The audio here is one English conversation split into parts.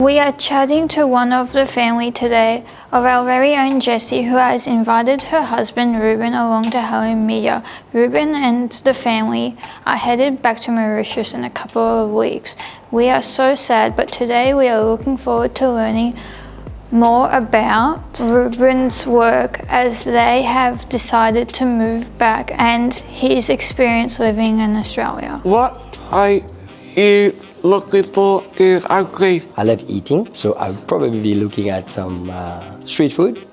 We are chatting to one of the family today of our very own Jessie, who has invited her husband Ruben along to Hellow Media. Ruben and the family are headed back to Mauritius in a couple of weeks. We are so sad, but today we are looking forward to learning more about Ruben's work as they have decided to move back and his experience living in Australia. What are you looking for is ugly? I love eating, so I'll probably be looking at some street food,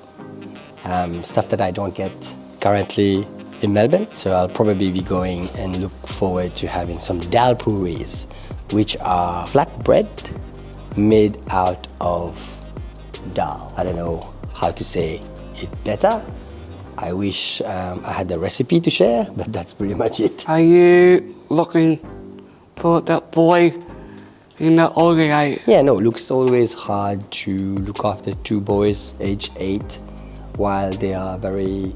stuff that I don't get currently in Melbourne. So I'll probably be going and look forward to having some dal puris, which are flat bread made out of dal. I don't know how to say it better. I wish I had the recipe to share, but that's pretty much it. Are you looking for that boy in the old age? Yeah, no, looks always hard to look after two boys, age 8, while they are very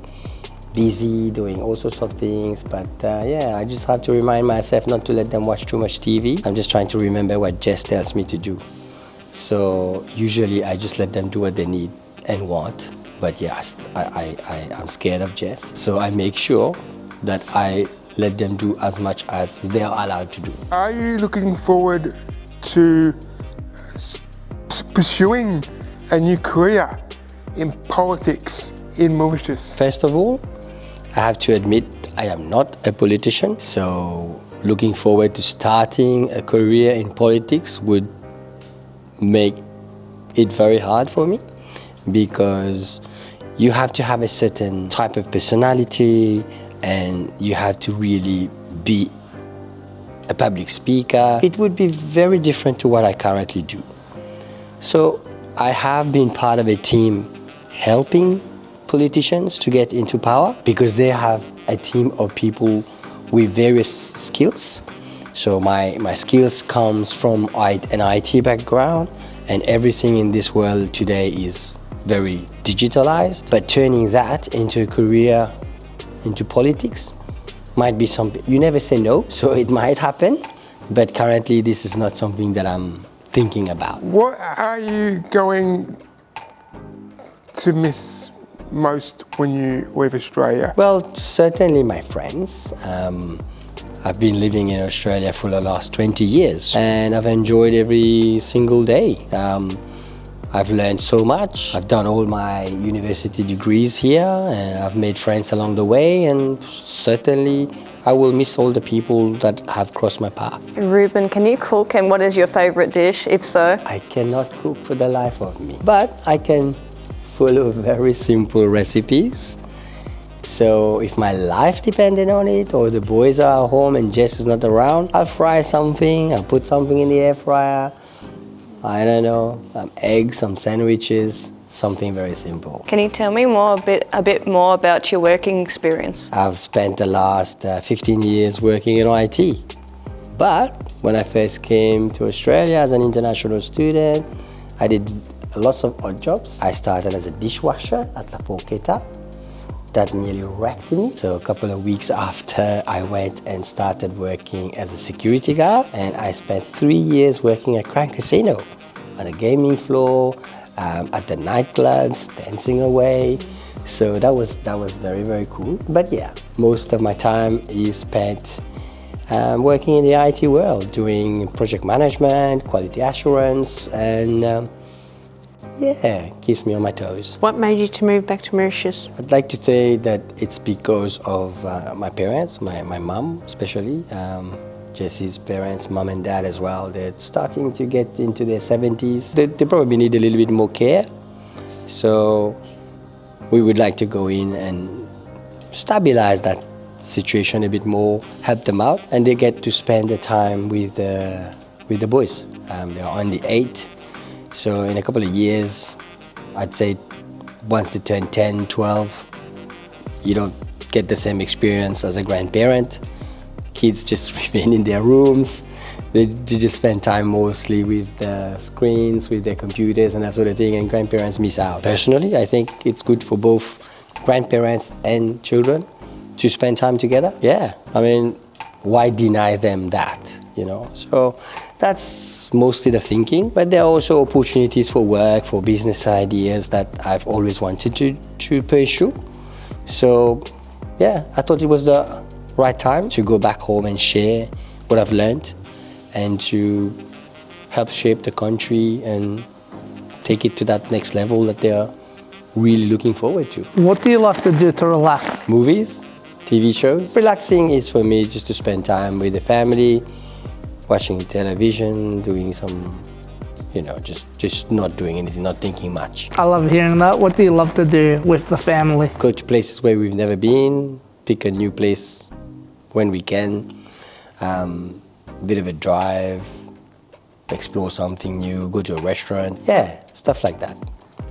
busy doing all sorts of things. But yeah, I just have to remind myself not to let them watch too much TV. I'm just trying to remember what Jess tells me to do. So usually I just let them do what they need and want. But yeah, I'm scared of Jess. So I make sure that I let them do as much as they are allowed to do. Are you looking forward to pursuing a new career in politics in Mauritius? First of all, I have to admit I am not a politician. So looking forward to starting a career in politics would make it very hard for me, because you have to have a certain type of personality and you have to really be a public speaker. It would be very different to what I currently do. So I have been part of a team helping politicians to get into power, because they have a team of people with various skills. So my skills comes from an IT background, and everything in this world today is very digitalized. But turning that into a career into politics might be something, you never say no, so it might happen. But currently this is not something that I'm thinking about. What are you going to miss most when you leave Australia? Well, certainly my friends. I've been living in Australia for the last 20 years and I've enjoyed every single day. I've learned so much. I've done all my university degrees here and I've made friends along the way, and certainly I will miss all the people that have crossed my path. Ruben, can you cook, and what is your favourite dish, if so? I cannot cook for the life of me, but I can follow very simple recipes. So if my life depended on it, or the boys are at home and Jess is not around, I'll fry something, I'll put something in the air fryer. I don't know, eggs, some sandwiches, something very simple. Can you tell me a bit more about your working experience? I've spent the last 15 years working in IT. But when I first came to Australia as an international student, I did lots of odd jobs. I started as a dishwasher at La Porchetta. That nearly wrecked me. So a couple of weeks after, I went and started working as a security guard, and I spent 3 years working at Crown Casino, on the gaming floor, at the nightclubs, dancing away. So that was very, very cool. But yeah, most of my time is spent working in the IT world, doing project management, quality assurance, and yeah, keeps me on my toes. What made you to move back to Mauritius? I'd like to say that it's because of my parents, my mom especially, Jessie's parents, mom and dad as well. They're starting to get into their 70s. They probably need a little bit more care. So we would like to go in and stabilize that situation a bit more, help them out, and they get to spend the time with the boys. They're only 8. So in a couple of years, I'd say once they turn 10, 12, you don't get the same experience as a grandparent. Kids just remain in their rooms. They just spend time mostly with the screens, with their computers and that sort of thing, and grandparents miss out. Personally, I think it's good for both grandparents and children to spend time together. Yeah, I mean, why deny them that, you know? So that's mostly the thinking, but there are also opportunities for work, for business ideas that I've always wanted to pursue. So yeah, I thought it was the right time to go back home and share what I've learned and to help shape the country and take it to that next level that they are really looking forward to. What do you like to do to relax? Movies, TV shows. Relaxing is for me just to spend time with the family, watching television, doing some, you know, just not doing anything, not thinking much. I love hearing that. What do you love to do with the family? Go to places where we've never been, pick a new place when we can, bit of a drive, explore something new, go to a restaurant, yeah, stuff like that.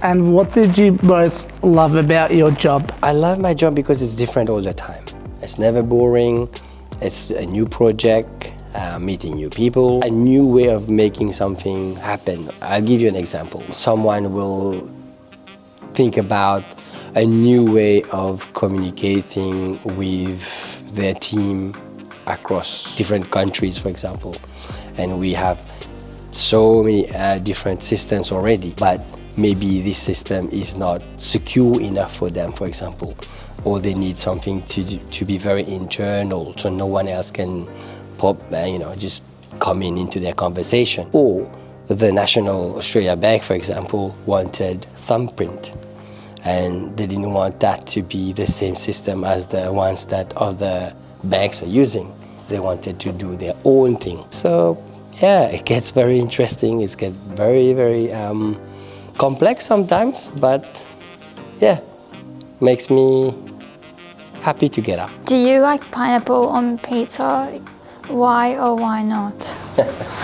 And what did you both love about your job? I love my job because it's different all the time. It's never boring. It's a new project, meeting new people, a new way of making something happen. I'll give you an example. Someone will think about a new way of communicating with their team across different countries, for example. And we have so many different systems already, but maybe this system is not secure enough for them, for example, or they need something to be very internal, so no one else can pop, just come into their conversation. Or the National Australia Bank, for example, wanted thumbprint, and they didn't want that to be the same system as the ones that other banks are using. They wanted to do their own thing. So yeah, it gets very interesting. It's get very, very complex sometimes, but yeah, makes me happy to get up. Do you like pineapple on pizza? Why or why not?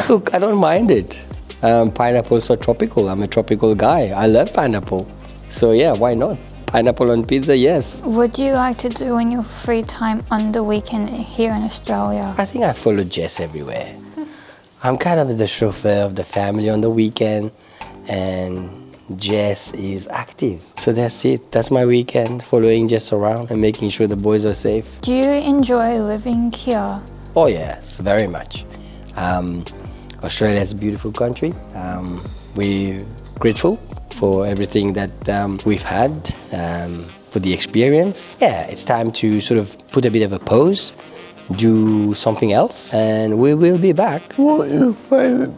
Look, I don't mind it. Pineapples are tropical. I'm a tropical guy. I love pineapple. So yeah, why not? Pineapple on pizza, yes. What do you like to do in your free time on the weekend here in Australia? I think I follow Jess everywhere. I'm kind of the chauffeur of the family on the weekend, and Jess is active. So that's it. That's my weekend, following Jess around and making sure the boys are safe. Do you enjoy living here? Oh yes, very much. Australia is a beautiful country. We're grateful for everything that we've had, for the experience. Yeah, it's time to sort of put a bit of a pause, do something else, and we will be back. What is your favourite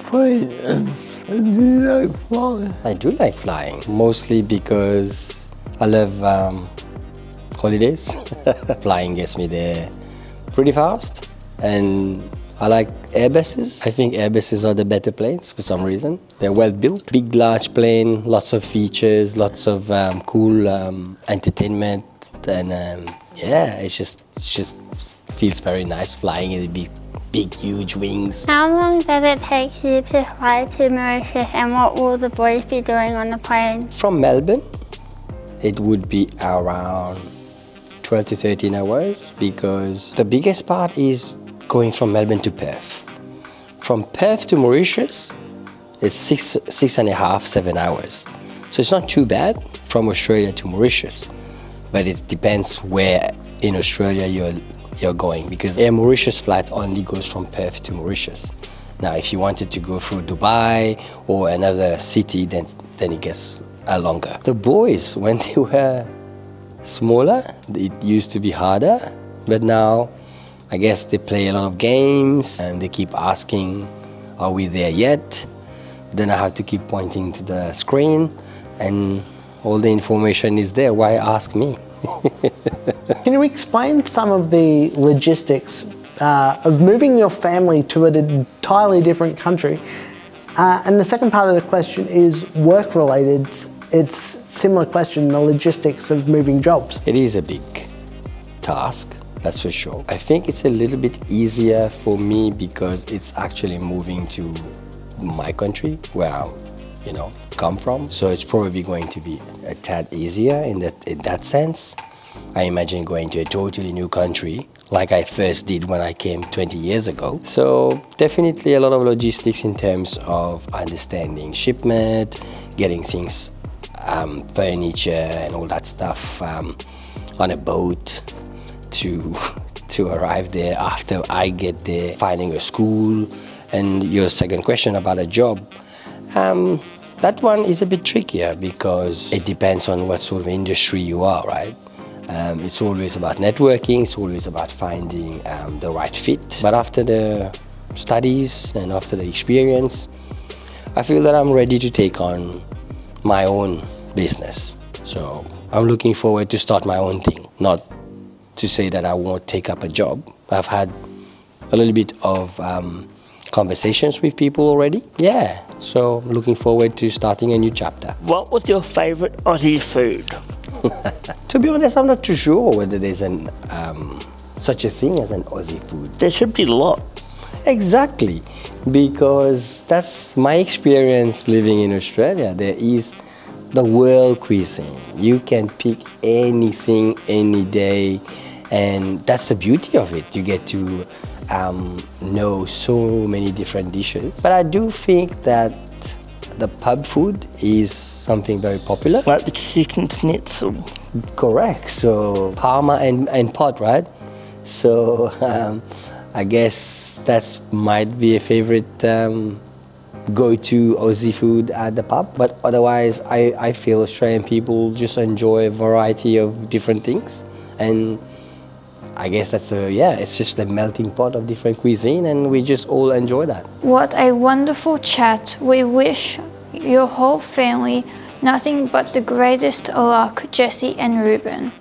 place? And do you like flying? I do like flying, mostly because I love holidays. Flying gets me there pretty fast, and I like Airbuses. I think Airbuses are the better planes for some reason. They're well built, big, large plane, lots of features, lots of cool entertainment, and yeah, it just feels very nice flying in the big, huge wings. How long does it take you to fly to Mauritius, and what will the boys be doing on the plane? From Melbourne, it would be around 12 to 13 hours, because the biggest part is going from Melbourne to Perth. From Perth to Mauritius, it's 6.5, 7 hours. So it's not too bad from Australia to Mauritius, but it depends where in Australia you're going, because Air Mauritius flight only goes from Perth to Mauritius. Now, if you wanted to go through Dubai or another city, then it gets longer. The boys, when they were smaller, it used to be harder, but now I guess they play a lot of games and they keep asking, are we there yet? Then I have to keep pointing to the screen and all the information is there. Why ask me? Can you explain some of the logistics of moving your family to an entirely different country? And the second part of the question is work-related. It's a similar question, the logistics of moving jobs. It is a big task, that's for sure. I think it's a little bit easier for me because it's actually moving to my country where I, come from. So it's probably going to be a tad easier in that sense. I imagine going to a totally new country like I first did when I came 20 years ago. So definitely a lot of logistics in terms of understanding shipment, getting things, furniture and all that stuff on a boat to to arrive there after I get there, finding a school. And your second question about a job, that one is a bit trickier because it depends on what sort of industry you are, right? It's always about networking, it's always about finding the right fit. But after the studies and after the experience, I feel that I'm ready to take on my own business. So I'm looking forward to start my own thing, not to say that I won't take up a job. I've had a little bit of conversations with people already. Yeah, so I'm looking forward to starting a new chapter. What was your favourite Aussie food? To be honest, I'm not too sure whether there's such a thing as an Aussie food. There should be lots. Exactly, because that's my experience living in Australia. There is the world cuisine. You can pick anything any day, and that's the beauty of it. You get to know so many different dishes. But I do think that the pub food is something very popular. Like the chicken schnitzel. Correct. So Parma and pot, right? So I guess that might be a favorite go-to Aussie food at the pub. But otherwise, I feel Australian people just enjoy a variety of different things. And I guess it's just a melting pot of different cuisine, and we just all enjoy that. What a wonderful chat. We wish your whole family nothing but the greatest luck, Jesse and Ruben.